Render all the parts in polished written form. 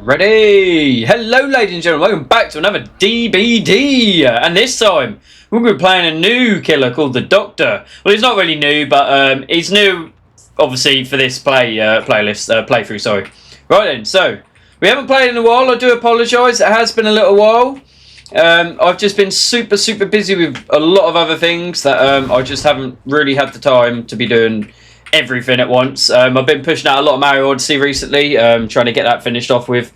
Ready! Hello ladies and gentlemen, welcome back to another DBD, and this time we're going to be playing a new killer called the Doctor. Well, he's not really new, but he's new obviously for this playthrough, sorry. Right then, so we haven't played in a while. I do apologise, it has been a little while. I've just been super busy with a lot of other things that I just haven't really had the time to be doing everything at once. I've been pushing out a lot of Mario Odyssey recently, trying to get that finished off with.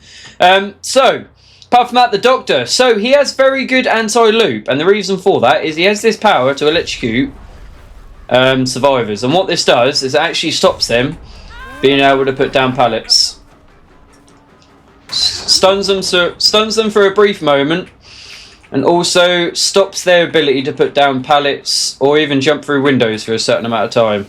So, apart from that, the Doctor. So, he has very good anti-loop, and the reason for that is he has this power to electrocute survivors. And what this does is it actually stops them being able to put down pallets. Stuns them for a brief moment, and also stops their ability to put down pallets or even jump through windows for a certain amount of time.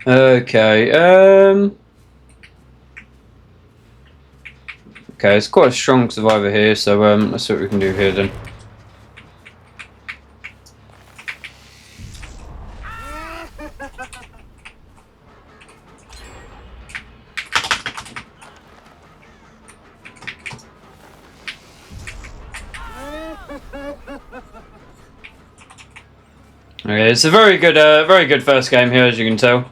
Okay, okay, it's quite a strong survivor here, so let's see what we can do here then. Okay, it's a very good first game here, as you can tell.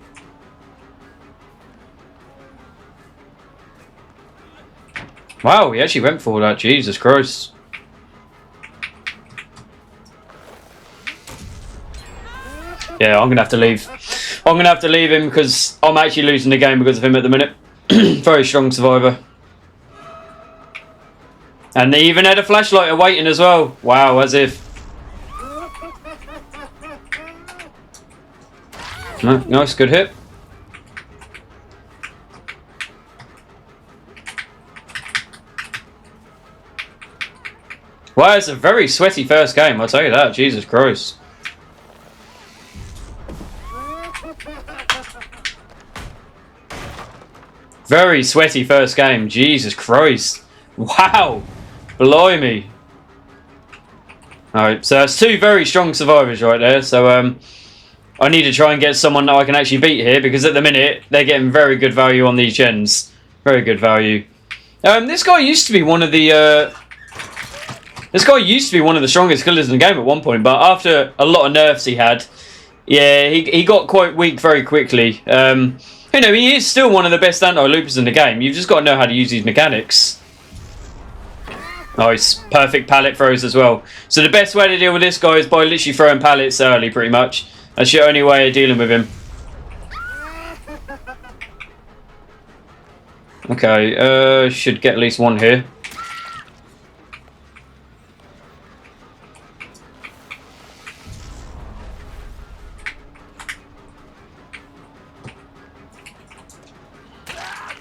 Wow, he actually went for that. Jesus Christ. Yeah, I'm gonna have to leave. I'm gonna have to leave him because I'm actually losing the game because of him at the minute. Very strong survivor. And they even had a flashlight waiting as well. Wow, as if. Nice, good hit. Wow, it's a very sweaty first game, I'll tell you that. Jesus Christ. Very sweaty first game. Jesus Christ. Wow. Blimey. Alright, so it's two very strong survivors right there. So, I need to try and get someone that I can actually beat here, because at the minute, they're getting very good value on these gens. Very good value. This guy used to be one of the... This guy used to be one of the strongest killers in the game at one point, but after a lot of nerfs he had, yeah, he got quite weak very quickly. You know, he is still one of the best anti-loopers in the game. You've just got to know how to use these mechanics. Nice. Perfect pallet throws as well. So the best way to deal with this guy is by literally throwing pallets early, pretty much. That's your only way of dealing with him. Okay, should get at least one here.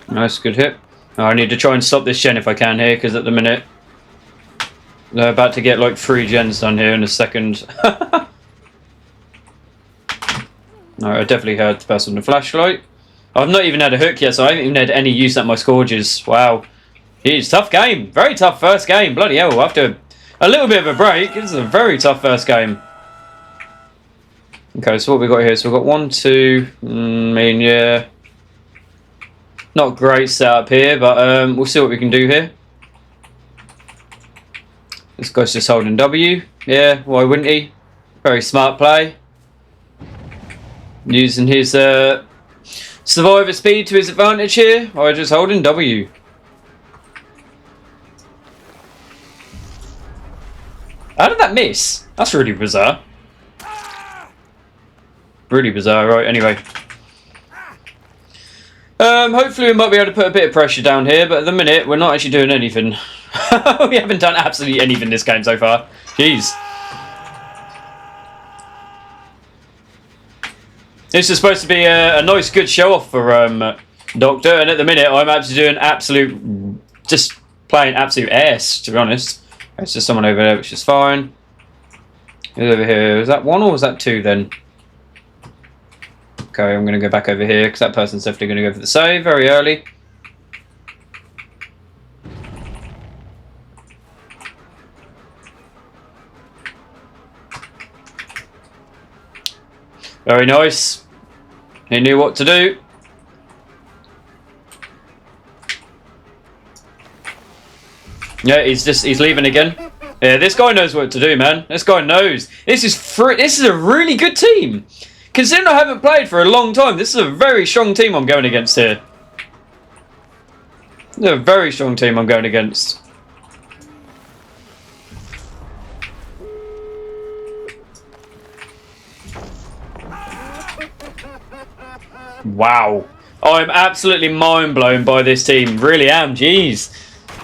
Nice, good hit. Oh, I need to try and stop this gen if I can here, because at the minute they're about to get like 3 gens done here in a second. No, I definitely heard the person with the flashlight. I've not even had a hook yet, so I haven't even had any use at my scourges. Wow. Jeez, tough game. Very tough first game. Bloody hell, after a little bit of a break, this is a very tough first game. Okay, so what we got here? So we've got 1, 2, I mean, yeah. Not great setup here, but we'll see what we can do here. This guy's just holding W. Yeah, why wouldn't he? Very smart play. Using his survivor speed to his advantage here, or just holding W. How did that miss? That's really bizarre. Really bizarre, right, anyway. Hopefully we might be able to put a bit of pressure down here, but at the minute we're not actually doing anything. We haven't done absolutely anything this game so far. Jeez. This is supposed to be a nice good show off for Doctor, and at the minute I'm actually doing just playing absolute ass, to be honest. There's just someone over there, which is fine. Who's over here? Is that 1 or was that 2 then? Okay, I'm going to go back over here because that person's definitely going to go for the save very early. Very nice. He knew what to do. Yeah, he's leaving again. Yeah, this guy knows what to do, man. This guy knows. This is a really good team. Considering I haven't played for a long time, this is a very strong team I'm going against here. This is a very strong team I'm going against. Wow. I'm absolutely mind blown by this team. Really am. Jeez.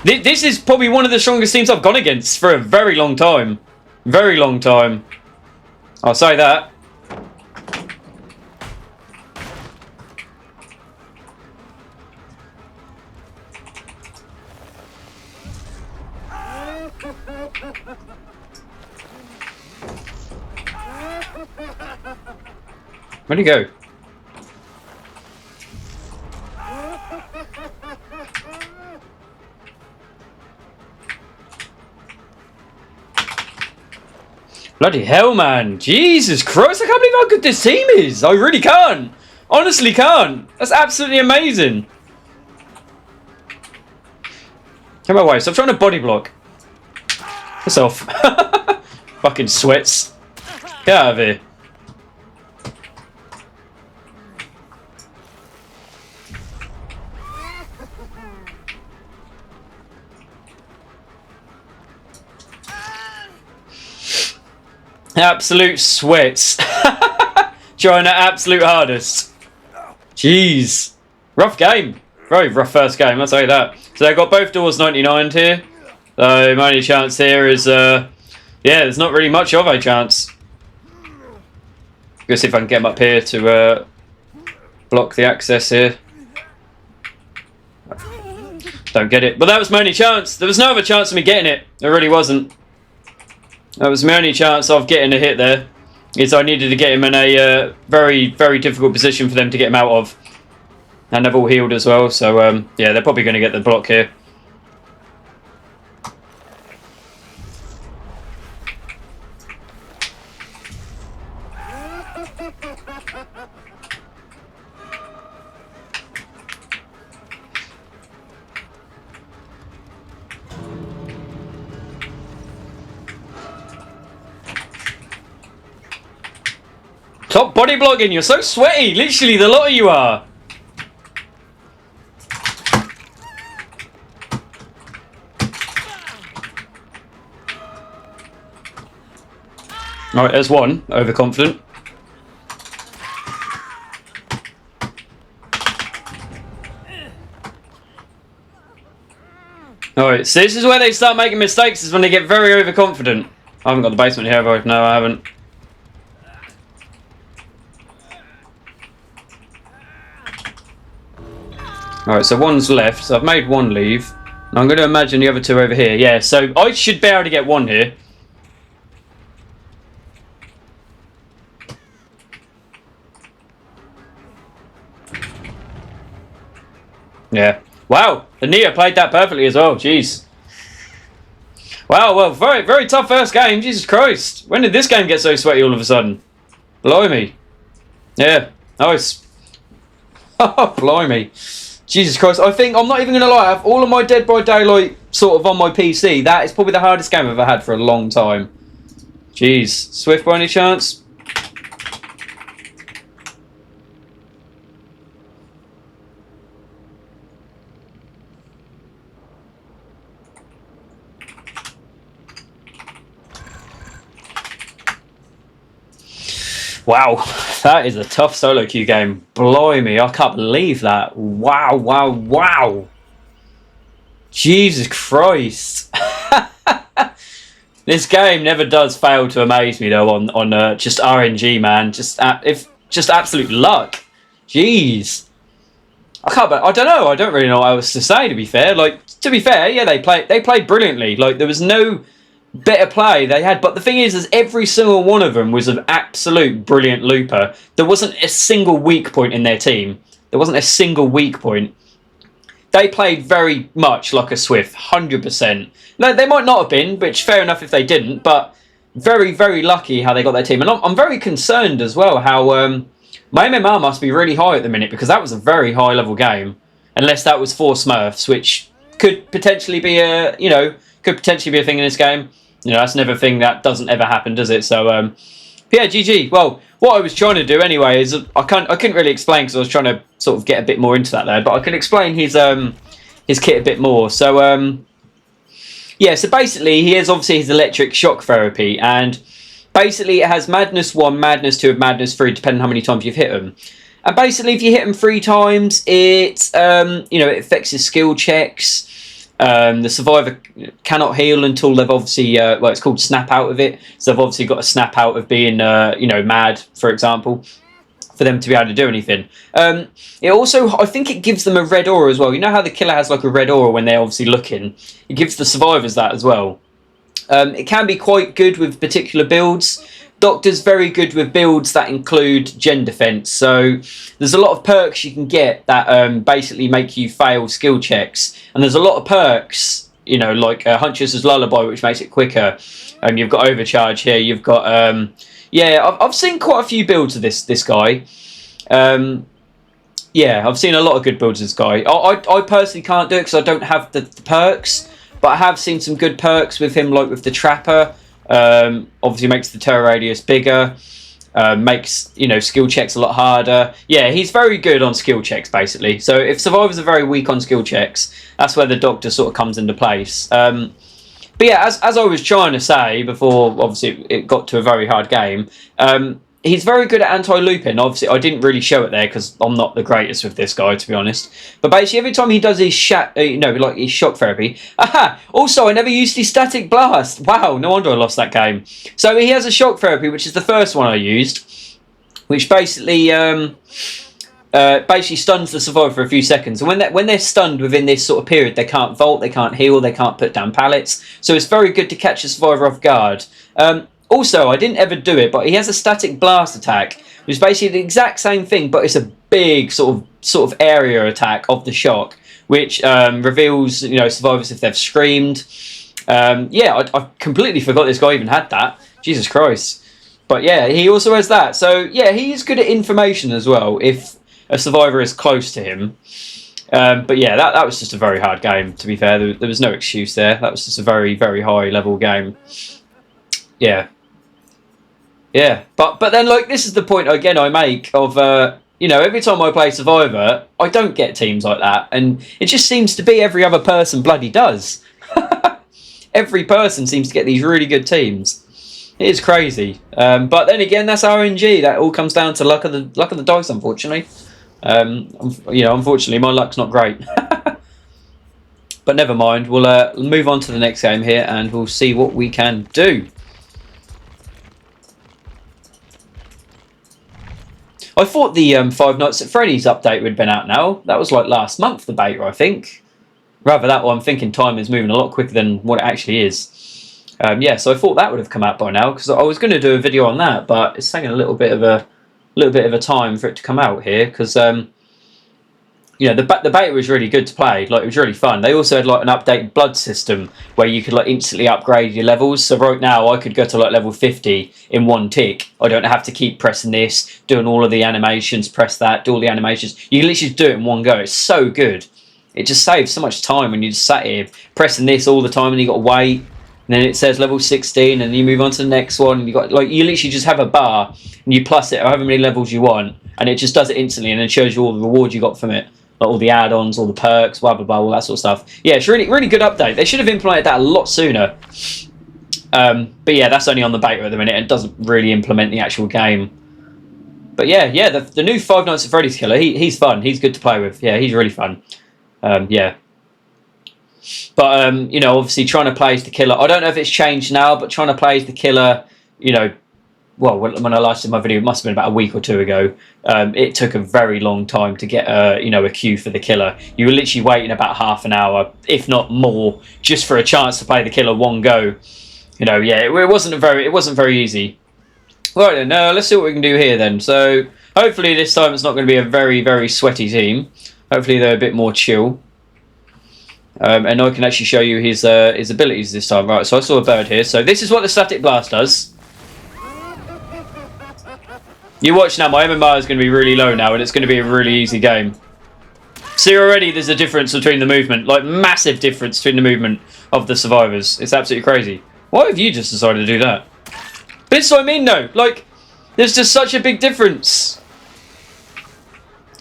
This is probably one of the strongest teams I've gone against for a very long time. Very long time. I'll say that. Where'd he go? Bloody hell, man. Jesus Christ, I can't believe how good this team is. I really can't. Honestly can't. That's absolutely amazing. Come away. Stop trying to body block. Piss off. Fucking sweats. Get out of here. Absolute sweats. Trying their absolute hardest. Jeez. Rough game. Very rough first game, I'll tell you that. So they've got both doors 99'd here. So my only chance here is, yeah, there's not really much of a chance. Go see if I can get them up here to block the access here. Don't get it. But that was my only chance. There was no other chance of me getting it. There really wasn't. That was my only chance of getting a hit there. Is I needed to get him in a very, very difficult position for them to get him out of. And they've all healed as well. So, yeah, they're probably going to get the block here. Stop body blocking, you're so sweaty. Literally, the lot of you are. Alright, there's one. Overconfident. Alright, so this is where they start making mistakes, is when they get very overconfident. I haven't got the basement here, have I? No, I haven't. Alright, so one's left, so I've made one leave. And I'm going to imagine the other two over here. Yeah, so I should be able to get one here. Yeah. Wow, the Neo played that perfectly as well. Jeez. Wow, well, very, very tough first game. Jesus Christ. When did this game get so sweaty all of a sudden? Blimey. Yeah, nice. Oh, blimey. Jesus Christ, I think, I'm not even going to lie, I have all of my Dead by Daylight sort of on my PC. That is probably the hardest game I've ever had for a long time. Jeez. Swift by any chance? Wow, that is a tough solo queue game. Blimey, I can't believe that. Wow, wow, wow. Jesus Christ. This game never does fail to amaze me though on just RNG, man. Just absolute luck. Jeez. I don't know. I don't really know what else to say, to be fair. Like, to be fair, yeah, they played brilliantly. Like, there was no better play they had, but the thing is every single one of them was an absolute brilliant looper. There wasn't a single weak point in their team. There wasn't a single weak point. They played very much like a Swift, 100%. No, they might not have been, which fair enough if they didn't, but very, very lucky how they got their team. And I'm very concerned as well how my MMR must be really high at the minute, because that was a very high level game. Unless that was 4 Smurfs, which could potentially be a, could potentially be a thing in this game. That's never a thing that doesn't ever happen, does it? So, yeah, GG. Well, what I was trying to do anyway is I couldn't really explain because I was trying to sort of get a bit more into that there, but I can explain his kit a bit more. So, yeah, so basically he has obviously his electric shock therapy, and basically it has Madness 1, Madness 2, and Madness 3, depending on how many times you've hit them. And basically, if you hit them 3 times, it it affects his skill checks. The survivor cannot heal until they've obviously it's called snap out of it. So they've obviously got to snap out of being mad, for example, for them to be able to do anything. It also, I think, it gives them a red aura as well. You know how the killer has like a red aura when they're obviously looking. It gives the survivors that as well. It can be quite good with particular builds. Doctor's very good with builds that include gen defense, so there's a lot of perks you can get that basically make you fail skill checks, and there's a lot of perks, like Huntress's Lullaby, which makes it quicker. You've got Overcharge here. You've got I've seen quite a few builds of this guy. Yeah, I've seen a lot of good builds of this guy. I personally can't do it because I don't have the perks, but I have seen some good perks with him, like with the Trapper. Obviously makes the terror radius bigger, makes skill checks a lot harder. Yeah, he's very good on skill checks basically. So if survivors are very weak on skill checks, that's where the Doctor sort of comes into place. But yeah, as I was trying to say before, obviously it got to a very hard game. He's very good at anti-looping. Obviously, I didn't really show it there because I'm not the greatest with this guy, to be honest. But basically, every time he does his like his shock therapy. Aha! Also, I never used his static blast. Wow, no wonder I lost that game. So he has a shock therapy, which is the first one I used, which basically stuns the survivor for a few seconds. And when they're stunned within this sort of period, they can't vault, they can't heal, they can't put down pallets. So it's very good to catch a survivor off guard. Also, I didn't ever do it, but he has a static blast attack, which is basically the exact same thing, but it's a big sort of area attack of the shock, which reveals survivors if they've screamed. Yeah, I completely forgot this guy even had that. Jesus Christ! But yeah, he also has that. So yeah, he is good at information as well if a survivor is close to him. But yeah, that was just a very hard game. To be fair, there was no excuse there. That was just a very, very high level game. Yeah. Yeah, but then like this is the point again I make of every time I play Survivor, I don't get teams like that, and it just seems to be every other person bloody does. Every person seems to get these really good teams. It is crazy, but then again, that's RNG. That all comes down to luck of the dice, unfortunately. Unfortunately, my luck's not great. But never mind. We'll move on to the next game here, and we'll see what we can do. I thought the Five Nights at Freddy's update would have been out now. That was like last month, the beta, I think. Rather that one, I'm thinking time is moving a lot quicker than what it actually is. Yeah, so I thought that would have come out by now because I was going to do a video on that, but it's taking a little bit of a time for it to come out here because the beta was really good to play. Like, it was really fun. They also had like an updated blood system where you could like instantly upgrade your levels. So right now I could go to like level 50 in one tick. I don't have to keep pressing this, doing all of the animations, press that, do all the animations. You can literally do it in one go. It's so good. It just saves so much time when you just sat here pressing this all the time and you got to wait. And then it says level 16 and you move on to the next one and you literally just have a bar and you plus it however many levels you want and it just does it instantly and then shows you all the rewards you got from it. Like all the add-ons, all the perks, blah blah blah, all that sort of stuff. Yeah, it's really really good update. They should have implemented that a lot sooner. But yeah, that's only on the beta at the minute and doesn't really implement the actual game. But yeah, the new Five Nights at Freddy's killer, he's fun. He's good to play with. Yeah, he's really fun. Yeah. But obviously trying to play as the killer. I don't know if it's changed now, but trying to play as the killer, well, when I last did my video, it must have been about a week or two ago. It took a very long time to get a queue for the killer. You were literally waiting about half an hour, if not more, just for a chance to play the killer one go. Yeah, it wasn't very easy. Right then, let's see what we can do here then. So hopefully this time it's not going to be a very very sweaty team. Hopefully they're a bit more chill. And I can actually show you his abilities this time. Right, so I saw a bird here. So this is what the static blast does. You watch now, my MMR is going to be really low now, and it's going to be a really easy game. See, already there's a difference between the movement, like massive difference between the movement of the survivors. It's absolutely crazy. Why have you just decided to do that? But this is what I mean, though. Like, there's just such a big difference.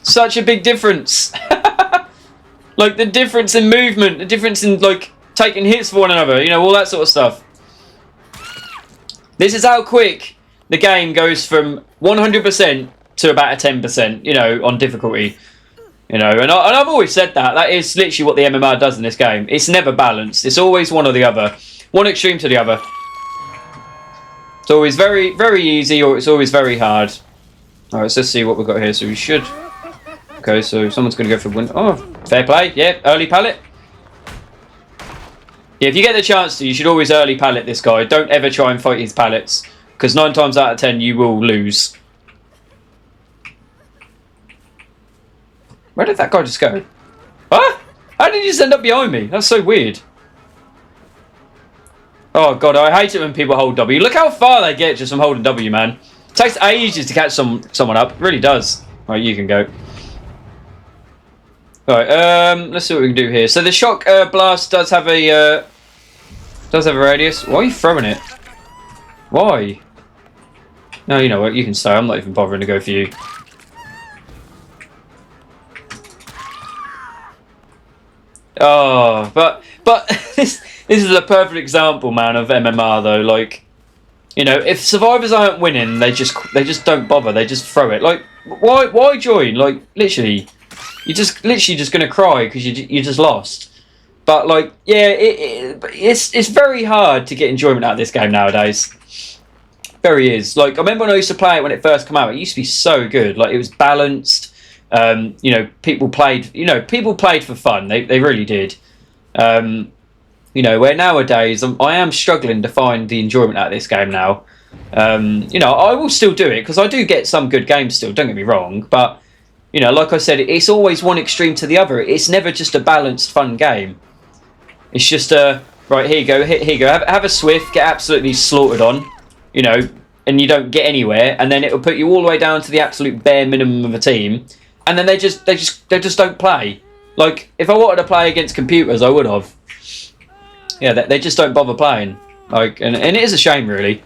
Such a big difference. Like, the difference in movement, the difference in, like, taking hits for one another, you know, all that sort of stuff. This is how quick the game goes from 100% to about a 10%, you know, on difficulty. You know, and I've always said that. That is literally what the MMR does in this game. It's never balanced. It's always one or the other. One extreme to the other. It's always very, very easy, or it's always very hard. Alright, so let's see what we've got here. So we should... Okay, so someone's going to go for win. Oh, fair play. Yeah, early pallet. Yeah, if you get the chance to, you should always early pallet this guy. Don't ever try and fight his pallets, because 9 times out of 10 you will lose. Where did that guy just go? Huh? How did he just end up behind me? That's so weird. Oh god, I hate it when people hold W. Look how far they get just from holding W, man. It takes ages to catch someone up. It really does. Right, you can go. Right, let's see what we can do here. So the shock blast does have a radius. Why are you throwing it? Why? No, you know what? You can stay. I'm not even bothering to go for you. Oh, but this is a perfect example, man, of MMR though. Like, you know, if survivors aren't winning, they just don't bother. They just throw it. Like, why join? Like, literally. You're just literally just gonna cry because you just lost. But like, yeah, it's very hard to get enjoyment out of this game nowadays. Very is. Like, I remember when I used to play it when it first came out. It used to be so good. Like, it was balanced. You know, people played. You know, people played for fun. They really did. You know, where nowadays I am struggling to find the enjoyment out of this game now. You know, I will still do it because I do get some good games still. Don't get me wrong, but. You know, like I said, it's always one extreme to the other. It's never just a balanced, fun game. It's just right, here you go, here you go. Have a Swift, get absolutely slaughtered on, you know, and you don't get anywhere, and then it'll put you all the way down to the absolute bare minimum of a team, and then they just don't play. Like, if I wanted to play against computers, I would have. Yeah, they just don't bother playing. Like, and it is a shame, really.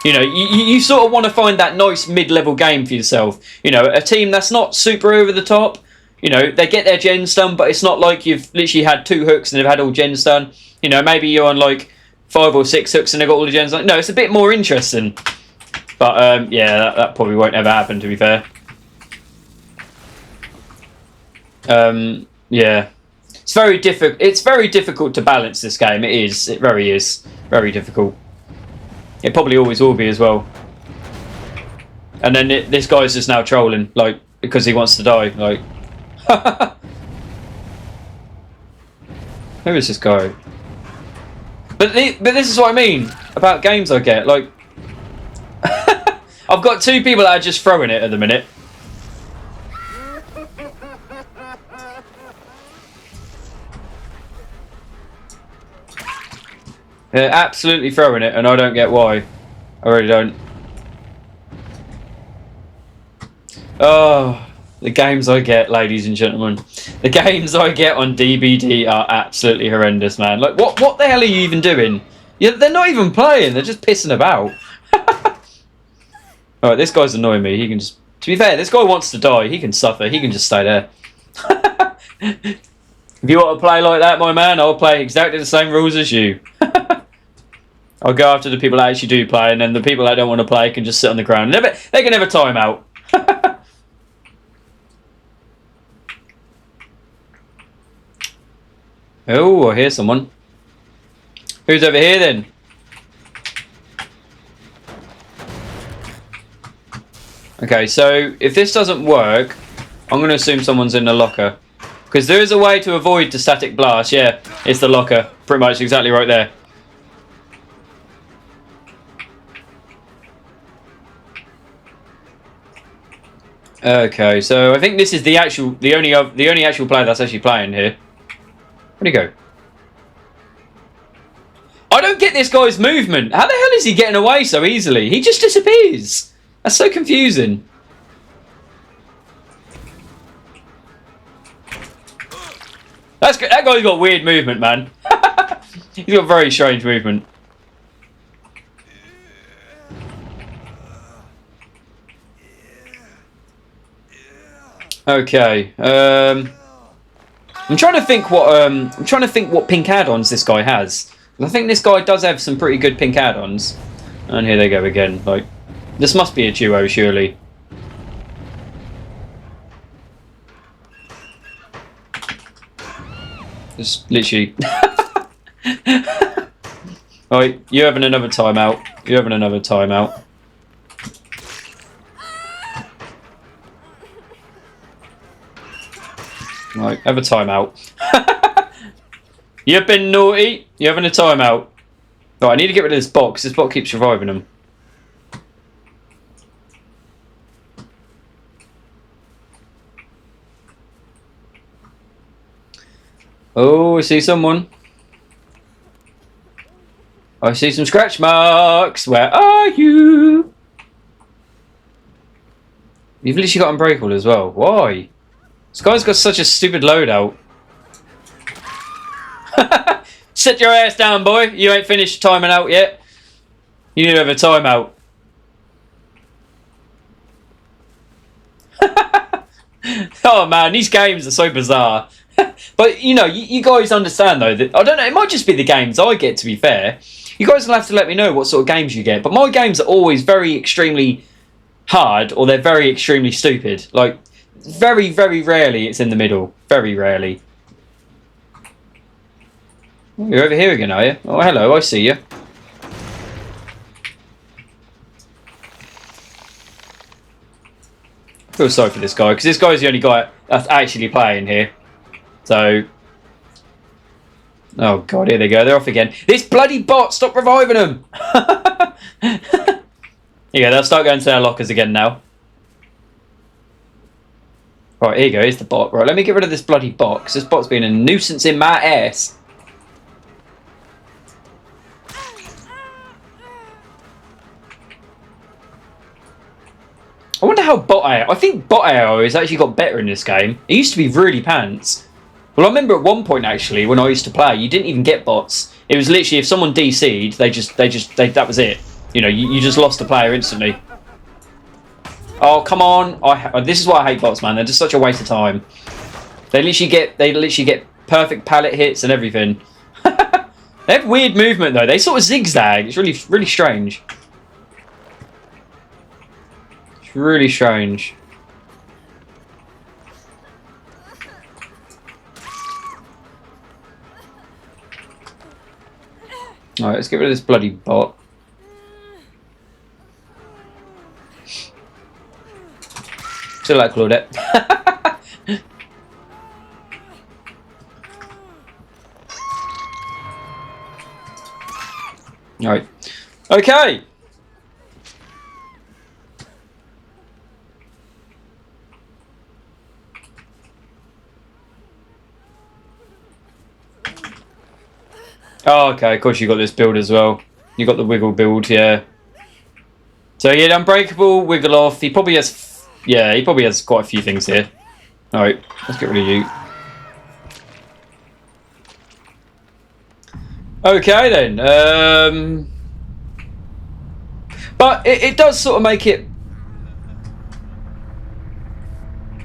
You know, you sort of want to find that nice mid-level game for yourself. You know, a team that's not super over the top. You know, they get their gens done, but it's not like you've literally had 2 hooks and they've had all gens done. You know, maybe you're on like 5 or 6 hooks and they've got all the gens done. No, it's a bit more interesting. But yeah, that probably won't ever happen, to be fair. Yeah, it's very difficult. It's very difficult to balance this game. It is. It very is. Very difficult. It probably always will be as well. And then this guy's just now trolling, like, because he wants to die. Like, who is this guy? But this is what I mean about games I get. Like, I've got 2 people that are just throwing it at the minute. They're absolutely throwing it, and I don't get why. I really don't. Oh, the games I get, ladies and gentlemen. The games I get on DBD are absolutely horrendous, man. Like, what the hell are you even doing? Yeah, they're not even playing. They're just pissing about. Alright, this guy's annoying me. He can just... To be fair, this guy wants to die. He can suffer. He can just stay there. If you want to play like that, my man, I'll play exactly the same rules as you. I'll go after the people that actually do play, and then the people that don't want to play can just sit on the ground. They can never time out. Oh, I hear someone. Who's over here then? Okay, so if this doesn't work, I'm going to assume someone's in the locker. Because there is a way to avoid the static blast. Yeah, it's the locker. Pretty much exactly right there. Okay, so I think this is the only actual player that's actually playing here. Where'd he go? don't get this guy's movement. How the hell is he getting away so easily? He just disappears. That's so confusing. That guy's got weird movement, man. He's got very strange movement. Okay. I'm trying to think what pink add-ons this guy has. I think this guy does have some pretty good pink add-ons. And here they go again. Like, this must be a duo, surely. Just literally. Alright, you're having another timeout. You're having another timeout. Right, have a timeout. You've been naughty. You're having a timeout. Right, I need to get rid of this box. This box keeps reviving them. Oh, I see someone. I see some scratch marks. Where are you? You've literally got unbreakable as well. Why? This guy's got such a stupid loadout. Sit your ass down, boy. You ain't finished timing out yet. You need to have a timeout. Oh man, these games are so bizarre. But you know, you guys understand though that I don't know. It might just be the games I get. To be fair, you guys will have to let me know what sort of games you get. But my games are always very extremely hard, or they're very extremely stupid. Like very, very rarely it's in the middle. Very rarely. You're over here again, are you? Oh, hello, I see you. I feel sorry for this guy, because this guy's the only guy that's actually playing here. So... Oh god, here they go, they're off again. This bloody bot, stop reviving them! Yeah, they'll start going to their lockers again now. Right, here you go, here's the bot. Right, let me get rid of this bloody bot, because this bot's been a nuisance in my ass. I wonder how bot AO... I think bot AO has actually got better in this game. It used to be really pants. Well, I remember at one point, actually, when I used to play, you didn't even get bots. It was literally, if someone DC'd, that was it. You know, you just lost the player instantly. Oh, come on. This is why I hate bots, man. They're just such a waste of time. They literally get perfect pallet hits and everything. They have weird movement, though. They sort of zigzag. It's really, really strange. Really strange. Alright, let's get rid of this bloody bot. Still like Claudette. Alright. Okay! Oh, okay, of course you got this build as well. You got the wiggle build, yeah. So yeah, unbreakable, wiggle off. He probably has, yeah, he probably has quite a few things here. All right, let's get rid of you. Okay then. But it does sort of make it.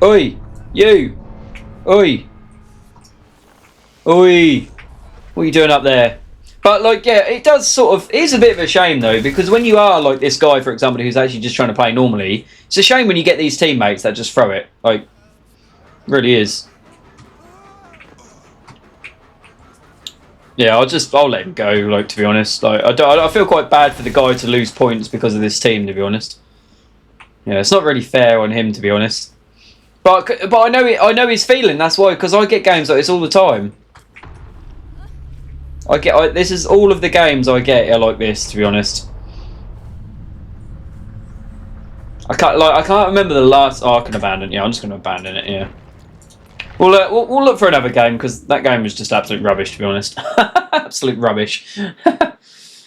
Oi, you. Oi. Oi. What are you doing up there? But like, yeah, it does sort of... It is a bit of a shame though, because when you are like this guy, for example, who's actually just trying to play normally, it's a shame when you get these teammates that just throw it. Like, it really is. Yeah, I'll let him go. Like, to be honest, like I feel quite bad for the guy to lose points because of this team. To be honest, yeah, it's not really fair on him, to be honest. But I know his feeling. That's why, because I get games like this all the time. This is all of the games I get are like this, to be honest. I can't remember the last. Oh, I can abandon. Yeah, I'm just going to abandon it. Yeah. We'll look for another game, because that game was just absolute rubbish, to be honest. Absolute rubbish.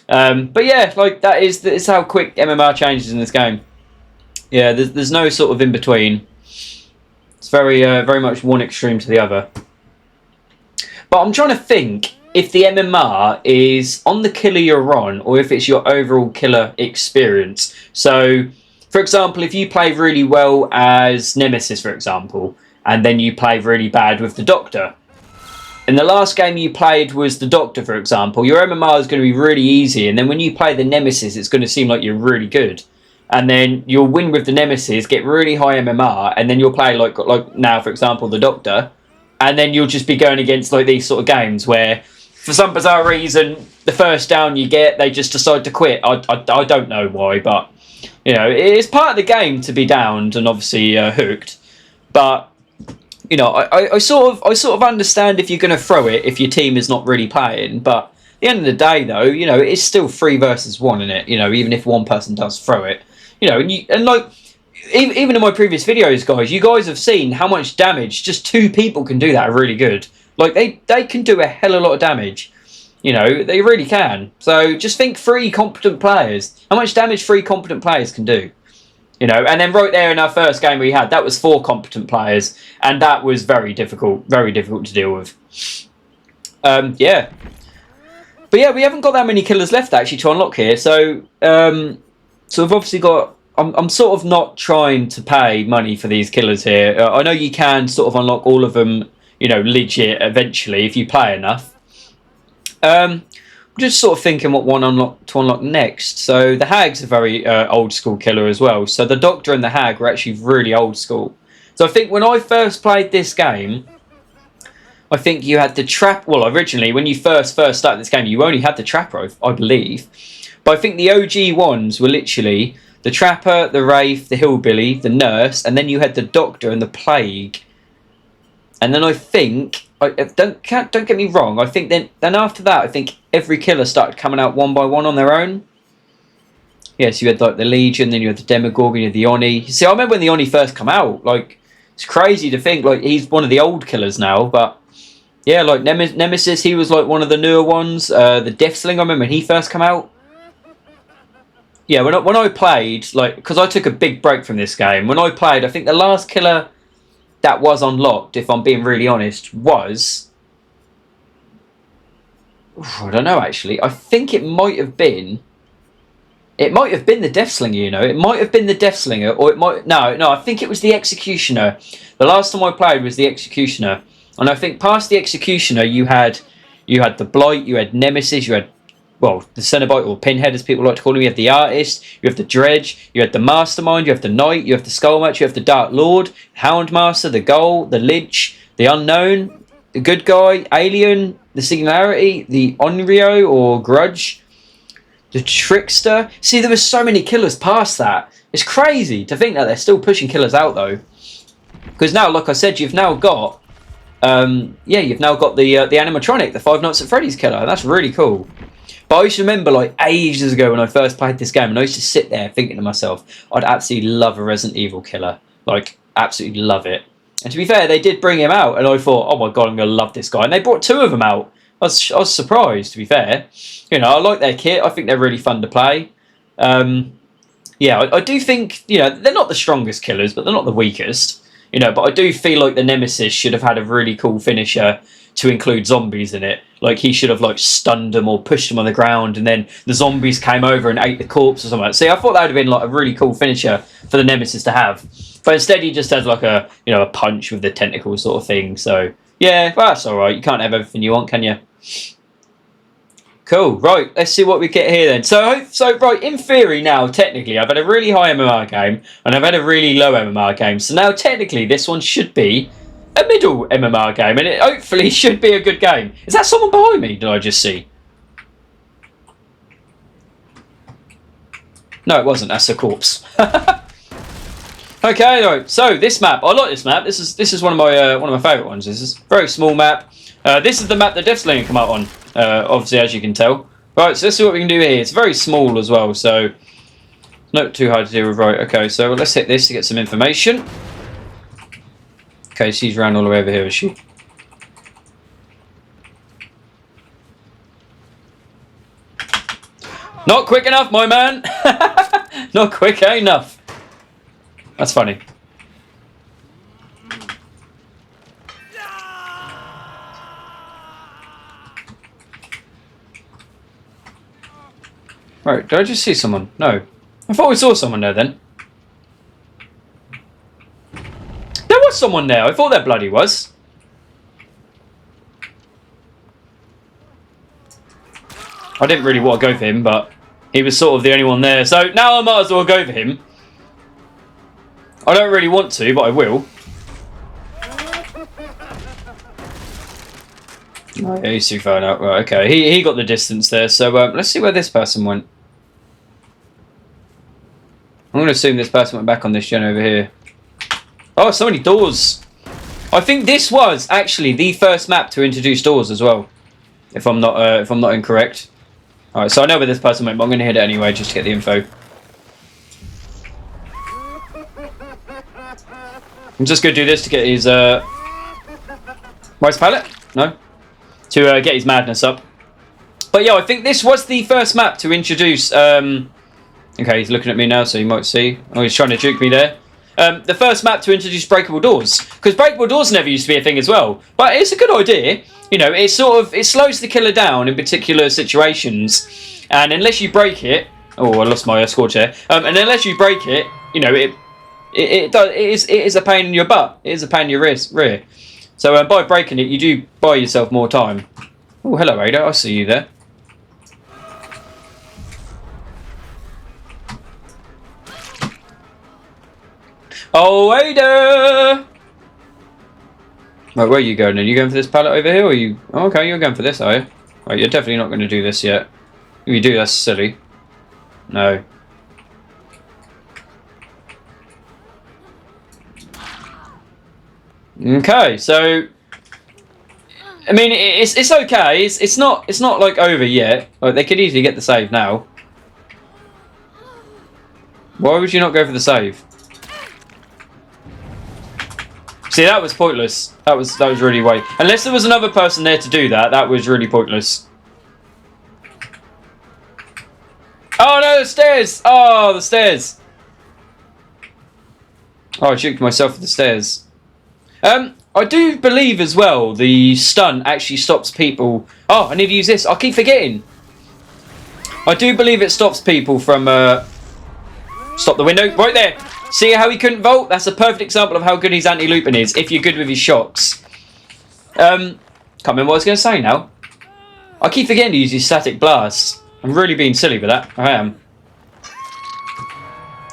But yeah, like that's how quick MMR changes in this game. Yeah, there's no sort of in between. It's very much one extreme to the other. But I'm trying to think if the MMR is on the killer you're on, or if it's your overall killer experience. So, for example, if you play really well as Nemesis, for example, and then you play really bad with the Doctor. And the last game you played was the Doctor, for example, your MMR is going to be really easy, and then when you play the Nemesis, it's going to seem like you're really good. And then you'll win with the Nemesis, get really high MMR, and then you'll play like now, for example, the Doctor, and then you'll just be going against like these sort of games where, for some bizarre reason, the first down you get, they just decide to quit. I don't know why, but you know, it's part of the game to be downed and obviously hooked. But you know, I sort of understand if you're going to throw it if your team is not really playing. But at the end of the day, though, you know, it's still 3 versus 1 in it. You know, even if one person does throw it, you know, and like even in my previous videos, guys, you guys have seen how much damage just 2 people can do that are really good. Like they can do a hell of a lot of damage. You know, they really can. So just think 3 competent players. How much damage 3 competent players can do. You know, and then right there in our first game we had, that was 4 competent players, and that was very difficult to deal with. Yeah. But yeah, we haven't got that many killers left actually to unlock here, so we've obviously got. I'm sort of not trying to pay money for these killers here. I know you can sort of unlock all of them, you know, legit eventually if you play enough. I'm just sort of thinking what one to unlock next. So the Hag's a very old school killer as well. So the Doctor and the Hag were actually really old school. So I think when I first played this game, I think you had the trap. Well, originally when you first started this game, you only had the Trapper, I believe. But I think the OG ones were literally the Trapper, the Wraith, the Hillbilly, the Nurse, and then you had the Doctor and the Plague. And then I think, don't get me wrong, I think then after that, I think every killer started coming out one by one on their own. Yes, you had like the Legion, then you had the Demogorgon, you had the Oni. See, I remember when the Oni first come out, like, it's crazy to think, like, he's one of the old killers now, but yeah, like Nemesis, he was like one of the newer ones. The Deathslinger, I remember when he first come out. Yeah, when I played, like, because I took a big break from this game, when I played, I think the last killer that was unlocked, if I'm being really honest, was... I don't know, actually. I think it might have been... It might have been the Deathslinger, you know. It might have been the Deathslinger, or it might... No, I think it was the Executioner. The last time I played was the Executioner. And I think past the Executioner, you had the Blight, you had Nemesis, you had... Well, the Cenobite, or Pinhead, as people like to call him. You have the Artist, you have the Dredge, you have the Mastermind, you have the Knight, you have the Skullmatch, you have the Dark Lord, Houndmaster, the Ghoul, the Lich, the Unknown, the Good Guy, Alien, the Singularity, the Onryo, or Grudge, the Trickster. See, there were so many killers past that. It's crazy to think that they're still pushing killers out, though. Because now, like I said, you've now got... you've now got the animatronic, the Five Nights at Freddy's killer, and that's really cool. But I used to remember, like, ages ago when I first played this game, and I used to sit there thinking to myself, I'd absolutely love a Resident Evil killer. Like, absolutely love it. And to be fair, they did bring him out, and I thought, oh my god, I'm going to love this guy. And they brought 2 of them out. I was surprised, to be fair. You know, I like their kit. I think they're really fun to play. I do think, you know, they're not the strongest killers, but they're not the weakest. You know, but I do feel like the Nemesis should have had a really cool finisher to include zombies in it. Like, he should have, like, stunned them or pushed them on the ground, and then the zombies came over and ate the corpse or something. See, I thought that would have been, like, a really cool finisher for the Nemesis to have. But instead, he just has, like, a punch with the tentacle sort of thing. So, yeah, well, that's alright. You can't have everything you want, can you? Cool. Right, let's see what we get here then. So right, in theory now, technically, I've had a really high MMR game, and I've had a really low MMR game. So now, technically, this one should be a middle MMR game, and it hopefully should be a good game. Is that someone behind me? Did I just see? No, it wasn't. That's a corpse. Okay, right. So this map, I like this map. This is one of my favourite ones. This is a very small map. This is the map that Deathslinger come out on. Obviously, as you can tell. Right. So let's see what we can do here. It's very small as well, so not too hard to deal with. Right. Okay. So let's hit this to get some information. Okay, she's around all the way over here, is she? Not quick enough, my man. Not quick enough. That's funny. Right, did I just see someone? No. I thought we saw someone there then. There was someone there. I thought there bloody was. I didn't really want to go for him, but he was sort of the only one there. So now I might as well go for him. I don't really want to, but I will. Oh, yeah, he's too far out. Right, okay. He got the distance there. So let's see where this person went. I'm going to assume this person went back on this gen over here. Oh, so many doors. I think this was actually the first map to introduce doors as well. If I'm not incorrect. Alright, so I know where this person went, but I'm going to hit it anyway just to get the info. I'm just going to do this to get his rice pallet? No? To get his madness up. But yeah, I think this was the first map to introduce... okay, he's looking at me now, so you might see. Oh, he's trying to juke me there. The first map to introduce breakable doors. Because breakable doors never used to be a thing as well. But it's a good idea. You know, it slows the killer down in particular situations. And unless you break it... Oh, I lost my score chair. And unless you break it, you know, it is a pain in your butt. It is a pain in your rear. So by breaking it, you do buy yourself more time. Oh, hello, Ada. I see you there. Oh, Ada! Right, where are you going? Are you going for this pallet over here, or are you... Oh, okay, you're going for this, are you? Right, you're definitely not going to do this yet. If you do, that's silly. No. Okay, so... I mean, it's okay. It's not like over yet. Like, they could easily get the save now. Why would you not go for the save? See, that was pointless. That was really waste. Unless there was another person there to do that, that was really pointless. Oh no, the stairs! Oh, the stairs! Oh, I juked myself with the stairs. I do believe as well the stunt actually stops people... Oh, I need to use this. I'll keep forgetting. I do believe it stops people from... Stop the window. Right there. See how he couldn't vault? That's a perfect example of how good his anti-looping is, if you're good with his shocks. Can't remember what I was going to say now. I keep forgetting to use his static blasts. I'm really being silly with that. I am.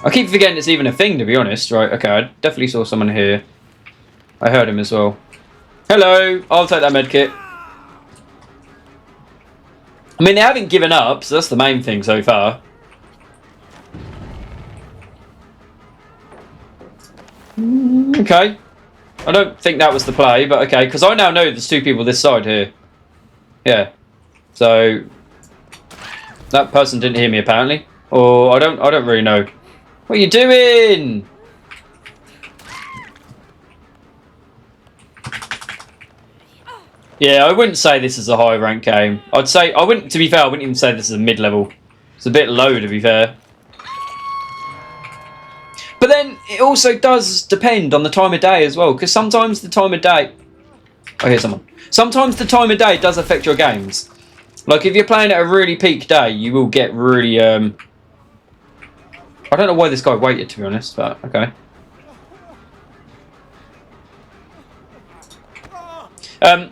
I keep forgetting it's even a thing, to be honest. Right, okay, I definitely saw someone here. I heard him as well. Hello! I'll take that medkit. I mean, they haven't given up, so that's the main thing so far. Okay. I don't think that was the play, but okay, because I now know there's two people this side here. Yeah. So that person didn't hear me apparently. Or I don't really know. What are you doing? Yeah, I wouldn't say this is a high rank game. To be fair, I wouldn't even say this is a mid-level. It's a bit low, to be fair. But then it also does depend on the time of day as well, because sometimes the time of day... I hear someone. Sometimes the time of day does affect your games. Like if you're playing at a really peak day, you will get really... I don't know why this guy waited, to be honest, but okay.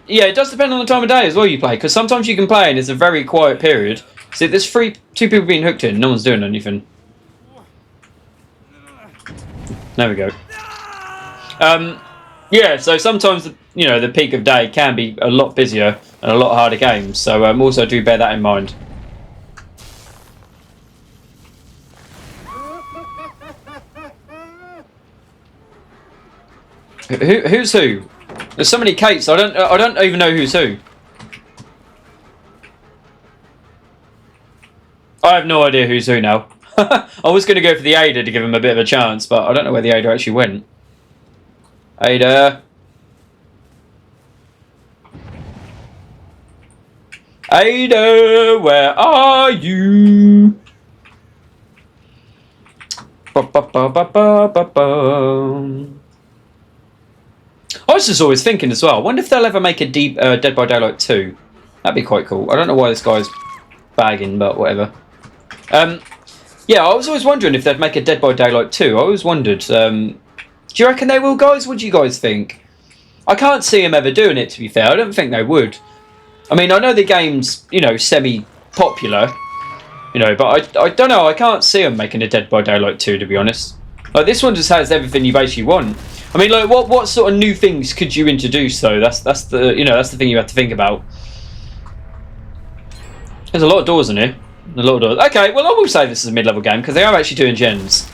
Yeah, it does depend on the time of day as well you play, because sometimes you can play and it's a very quiet period. See, there's two people being hooked in, no one's doing anything. There we go. Yeah, so sometimes the peak of day can be a lot busier and a lot harder games. So also do bear that in mind. Who's who? There's so many Kates. I don't even know who's who. I have no idea who's who now. I was going to go for the Ada to give him a bit of a chance, but I don't know where the Ada actually went. Ada. Ada, where are you? Ba, ba, ba, ba, ba, ba, ba. I was just always thinking as well, I wonder if they'll ever make a Dead by Daylight 2. That'd be quite cool. I don't know why this guy's bagging, but whatever. Yeah, I was always wondering if they'd make a Dead by Daylight 2. I always wondered. Do you reckon they will, guys? What do you guys think? I can't see them ever doing it, to be fair. I don't think they would. I mean, I know the game's, you know, semi-popular, you know, but I don't know. I can't see them making a Dead by Daylight 2, to be honest. Like, this one just has everything you basically want. I mean, like, what sort of new things could you introduce, though? That's the, you know, that's the thing you have to think about. There's a lot of doors in here. A lot of doors. Okay, well, I will say this is a mid-level game, because they are actually doing gens.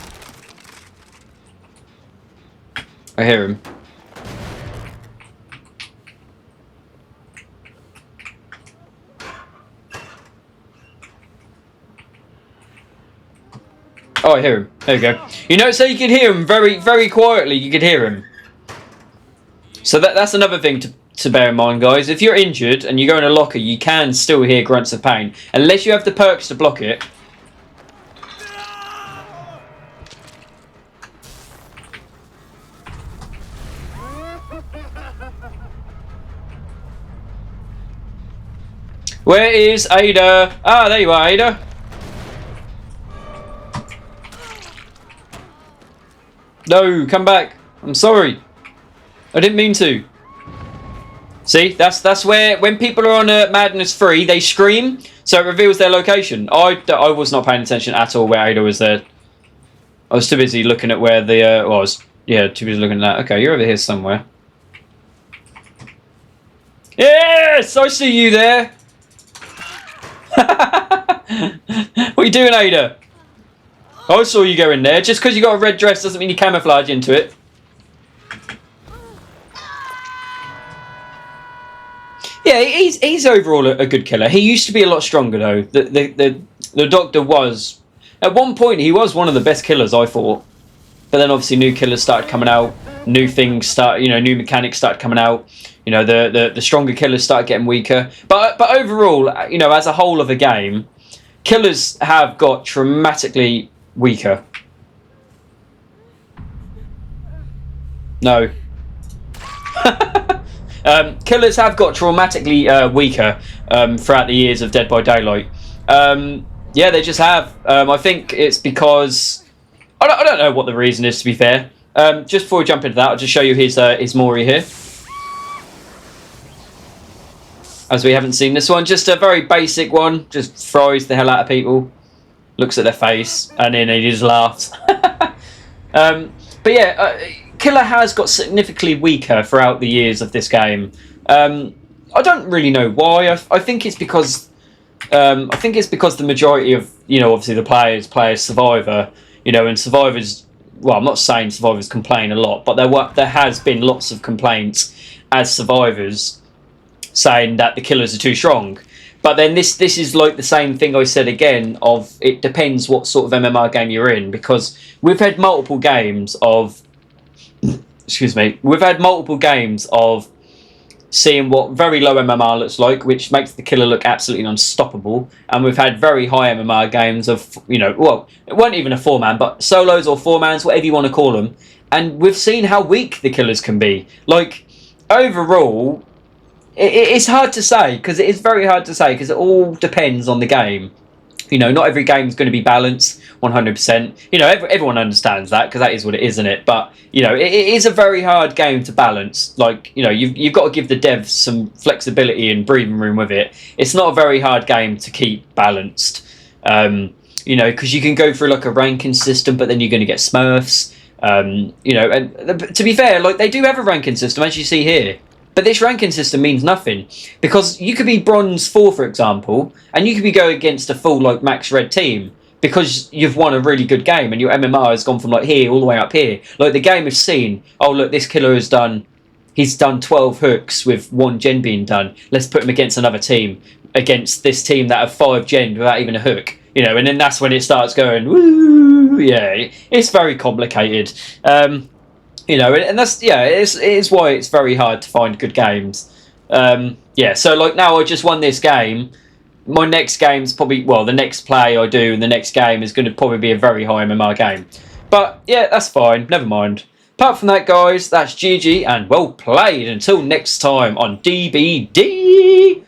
I hear him. Oh, I hear him. There we go. You know, so you can hear him very, very quietly. You can hear him. So that's another thing to bear in mind, guys. If you're injured and you go in a locker, you can still hear grunts of pain. Unless you have the perks to block it. Where is Ada? Ah, there you are, Ada. No, come back. I'm sorry. I didn't mean to. See, that's where, when people are on a Madness 3, they scream, so it reveals their location. I was not paying attention at all where Ada was there. I was too busy looking at where the, was. Yeah, too busy looking at that. Okay, you're over here somewhere. Yes, I see you there. What are you doing, Ada? I saw you go in there. Just because you got a red dress doesn't mean you camouflage into it. Yeah, he's overall a good killer. He used to be a lot stronger though. The Doctor was, at one point he was one of the best killers, I thought. But then obviously new killers started coming out, new things start, you know, new mechanics started coming out. You know, the stronger killers started getting weaker. But overall, you know, as a whole of a game, killers have got dramatically weaker. No. Killers have got dramatically weaker throughout the years of Dead by Daylight. Yeah, they just have. I think it's because I don't know what the reason is, to be fair. Just before we jump into that, I'll just show you his Mori here. As we haven't seen this one, just a very basic one. Just throws the hell out of people, looks at their face, and then he just laughs. But yeah, Killer has got significantly weaker throughout the years of this game. I don't really know why. I think it's because the majority of, you know, obviously the players play as Survivor, you know, and Survivors. Well, I'm not saying Survivors complain a lot, but there has been lots of complaints as Survivors saying that the killers are too strong. But then this is like the same thing I said again, of it depends what sort of MMR game you're in, because we've had multiple games of seeing what very low MMR looks like, which makes the killer look absolutely unstoppable, and we've had very high MMR games of, you know, well, it wasn't even a 4-man, but solos or 4-mans, whatever you want to call them, and we've seen how weak the killers can be. Like, overall, it's hard to say, because it is very hard to say, because it all depends on the game. You know, not every game is going to be balanced 100%. You know, everyone understands that, because that is what it is, isn't it? But, you know, it is a very hard game to balance. Like, you know, you've got to give the devs some flexibility and breathing room with it. It's not a very hard game to keep balanced. You know, because you can go through like a ranking system, but then you're going to get smurfs. You know, and to be fair, like, they do have a ranking system, as you see here. But this ranking system means nothing, because you could be bronze 4, for example, and you could be going against a full like max red team because you've won a really good game and your MMR has gone from like here all the way up here. Like, the game has seen, oh look, this killer has done 12 hooks with 1 gen being done. Let's put him against another team, against this team that have 5 gen without even a hook. You know, and then that's when it starts going, woo, yeah, it's very complicated. You know, and that's, yeah, it is why it's very hard to find good games. Yeah, so like now I just won this game. my next game's probably, well, the next play I do in the next game is going to probably be a very high MMR game. But yeah, that's fine. Never mind. Apart from that, guys, that's GG and well played. Until next time on DBD.